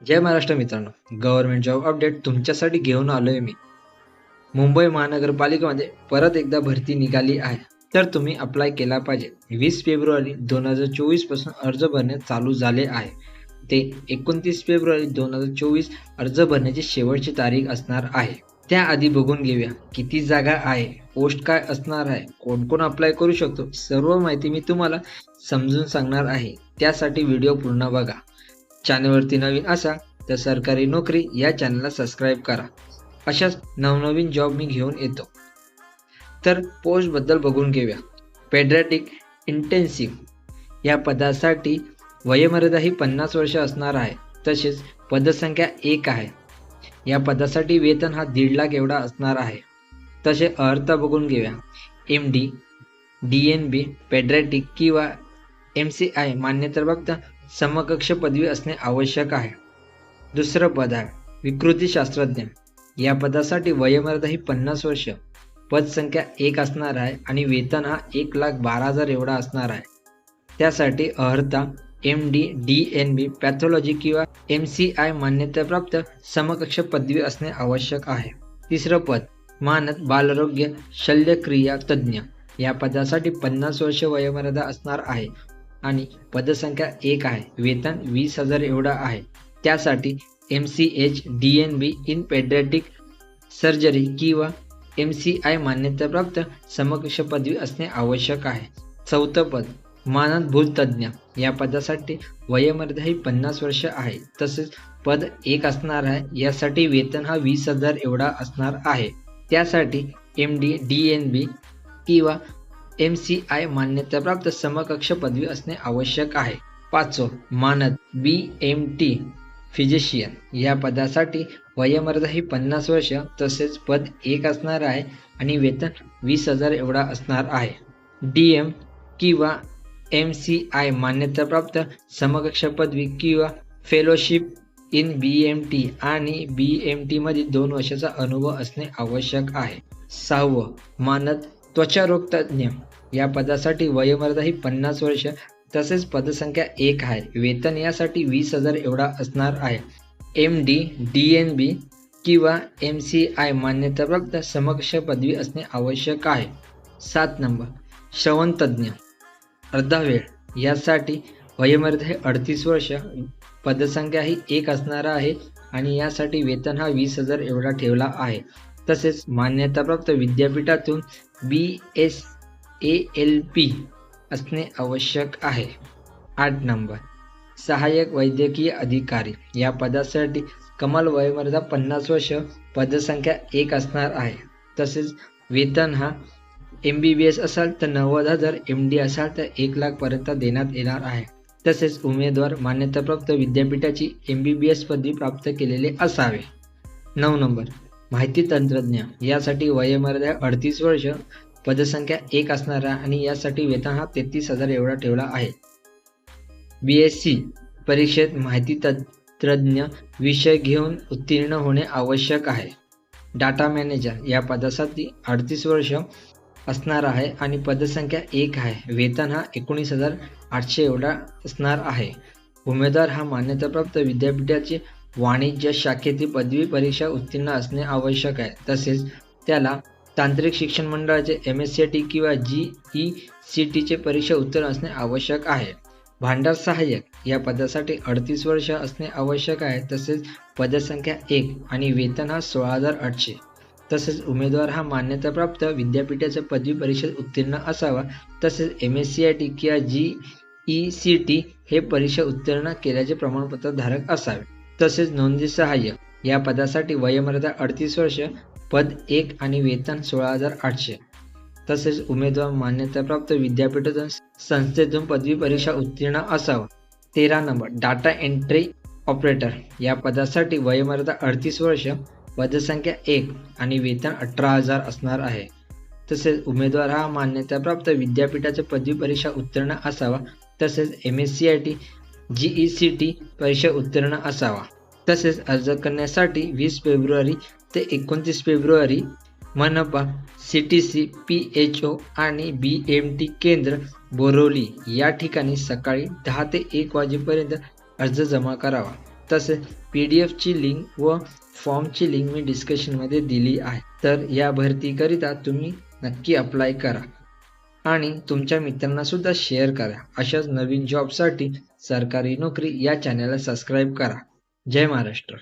जय महाराष्ट्र मित्रांनो, government job update तुमच्यासाठी घेऊन आलोय मी. मुंबई महानगरपालिकेमध्ये परत एकदा भरती निघाली आहे, तर तुम्ही अप्लाय केला पाहिजे. 20 फेब्रुवारी 2024 पासून अर्ज भरणे चालू झाले आहे. ते 29 फेब्रुवारी 2024 अर्ज भरण्याची शेवटची तारीख असणार आहे. त्याआधी बघून घेऊया किती जागा आहे, पोस्ट काय असणार आहे, कोण कोण अप्लाय करू शकतो, सर्व माहिती मी तुम्हाला समजून सांगणार आहे. त्यासाठी व्हिडिओ पूर्ण बघा. चॅनलवरती नवीन असा तर सरकारी नोकरी या चॅनलला सबस्क्राईब करा. अशाच नवनवीन जॉब मी घेऊन येतो. तर पोस्ट बद्दल बघून घेऊया. पेडियाट्रिक इंटेन्सिव्ह या पदासाठी वयोमर्यादा ही 50 वर्ष असणार आहे. तसेच पदसंख्या 1 आहे. या पदासाठी वेतन हा 1.5 लाख एवढा असणार आहे. तसे अर्हता बघून घेऊया. MD, DNB, पेडियाट्रिक किंवा MCI मान्यताप्राप्त समकक्ष पदवी असणे आवश्यक आहे. दुसरं पद आहे विकृती शास्त्रज्ञ. या पदासाठी वयोमर्यादा ही 50 वर्ष, पदसंख्या 1 असणार आहे आणि वेतन हा 1,12,000 एवढा असणार आहे. त्यासाठी अर्हता MD, DNB, पॅथॉलॉजी किंवा MCI मान्यताप्राप्त समकक्ष पदवी असणे आवश्यक आहे. तिसरं पद मानद बालरोग्य शल्यक्रिया तज्ज्ञ. या पदासाठी 50 वर्ष वयोमर्यादा असणार आहे आणि पदसंख्या 1 आहे. वेतन 20,000 एवढा आहे. त्यासाठी MCH, DNB in paediatric surgery किंवा MCI मान्यताप्राप्त समकक्ष पदवी असणे आवश्यक आहे. चौथं पद मानद भूलतज्ञ. या पदासाठी वयोमर्यादा ही 50 वर्ष आहे. तसेच पद 1 असणार आहे. यासाठी वेतन हा 20,000 एवढा असणार आहे. त्यासाठी MD, DNB किंवा MCI मान्यताप्राप्त समकक्ष पदवी असणे आवश्यक आहे. पाचवं मानद BMT फिजिशियन. या पदासाठी वयोमर्यादा ही 50 वर्ष, तसेच पद 1 असणार आहे आणि वेतन 20,000 एवढा असणार आहे. DM किंवा MCI मान्यताप्राप्त समकक्ष पदवी किंवा फेलोशिप इन BMT आणि BMT मध्ये 2 वर्षाचा अनुभव असणे आवश्यक आहे. सहावं मानद त्वचारोग तज्ज्ञ. या पदासाठी वयोमर्यादा ही 50 वर्ष, तसेच पदसंख्या 1 आहे. वेतन यासाठी 20,000 एवढा असणार आहे. MD, DNB किंवा MCI मान्यताप्राप्त समकक्ष पदवी असणे आवश्यक आहे. 7 नंबर श्रवणतज्ज्ञ अर्धावेळ. यासाठी वयोमर्यादा ही 38 वर्ष, पदसंख्या ही 1 असणार आहे आणि यासाठी वेतन हा 20,000 एवढा ठेवला आहे. तसेच मान्यताप्राप्त विद्यापीठातून BSALP असणे आवश्यक आहे. 8 नंबर सहाय्यक वैद्यकीय अधिकारी. या पदासाठी कमाल वयोमर्यादा 50 वर्ष, पदसंख्या 1 असणार आहे. तसेच वेतन हा MBBS असाल तर 90,000, MD असाल तर 1 लाख पर्यंत देण्यात येणार आहे. तसेच उमेदवार मान्यताप्राप्त विद्यापीठाची MBBS पदवी प्राप्त केलेले असावे. 9 नंबर माहिती तंत्रज्ञ. यासाठी वयोमर्यादा 38 वर्ष, पदसंख्या 1 असणार आहे आणि यासाठी वेतन हा 33,000 एवढा ठेवला आहे. BSc परीक्षेत माहिती तंत्रज्ञ विषय घेऊन उत्तीर्ण होणे आवश्यक आहे. Data manager. या पदासाठी 38 वर्ष असणार आहे आणि पदसंख्या 1 आहे. वेतन हा 19,800 एवढा असणार आहे. उमेदवार हा मान्यताप्राप्त विद्यापीठाची वाणिज्य शाखेतील पदवी परीक्षा उत्तीर्ण असणे आवश्यक आहे. तसेच त्याला तांत्रिक शिक्षण मंडळाचे MSCIT किंवा GECT चे परीक्षा उत्तीर्ण असणे आवश्यक आहे. भांडार सहाय्यक. या पदासाठी 38 वर्ष असणे आवश्यक आहे. तसेच पदसंख्या 1 आणि वेतन हा 16,800. तसेच उमेदवार हा मान्यताप्राप्त विद्यापीठाच्या पदवी परीक्षेत उत्तीर्ण असावा. तसेच MSCIT किंवा GECT हे परीक्षा उत्तीर्ण केल्याचे प्रमाणपत्र धारक असावे. तसेच नोंदणी सहाय्यक. या पदासाठी वयोमर्यादा 38 वर्ष, पद 1 आणि वेतन 16,800. तसेच उमेदवार मान्यताप्राप्त विद्यापीठातून संस्थेतून पदवी परीक्षा उत्तीर्ण असावा. 13 नंबर डाटा एंट्री ऑपरेटर. या पदासाठी वयोमर्यादा 38 वर्ष, पदसंख्या 1 आणि वेतन 18,000 असणार आहे. तसेच उमेदवार हा मान्यताप्राप्त विद्यापीठाच्या पदवी परीक्षा उत्तीर्ण असावा. तसेच MSCIT, GECT परीक्षा उत्तीर्ण असावा. तसेच अर्ज करण्यासाठी 20 फेब्रुवारी ते 29 फेब्रुवारी मनपा, CTC, PHO आणि BMT केंद्र बोरिवली या ठिकाणी सकाळी 10 ते 1 वाजेपर्यंत अर्ज जमा करावा. तसेच PDF ची लिंक व फॉर्मची लिंक मी डिस्क्रिप्शनमध्ये दिली आहे. तर या भरतीकरिता तुम्ही नक्की अप्लाय करा आणि तुमच्या मित्रांना सुद्धा शेअर करा. अशाच नवीन जॉबसाठी सरकारी नोकरी या चॅनलला सबस्क्राईब करा. जय महाराष्ट्र.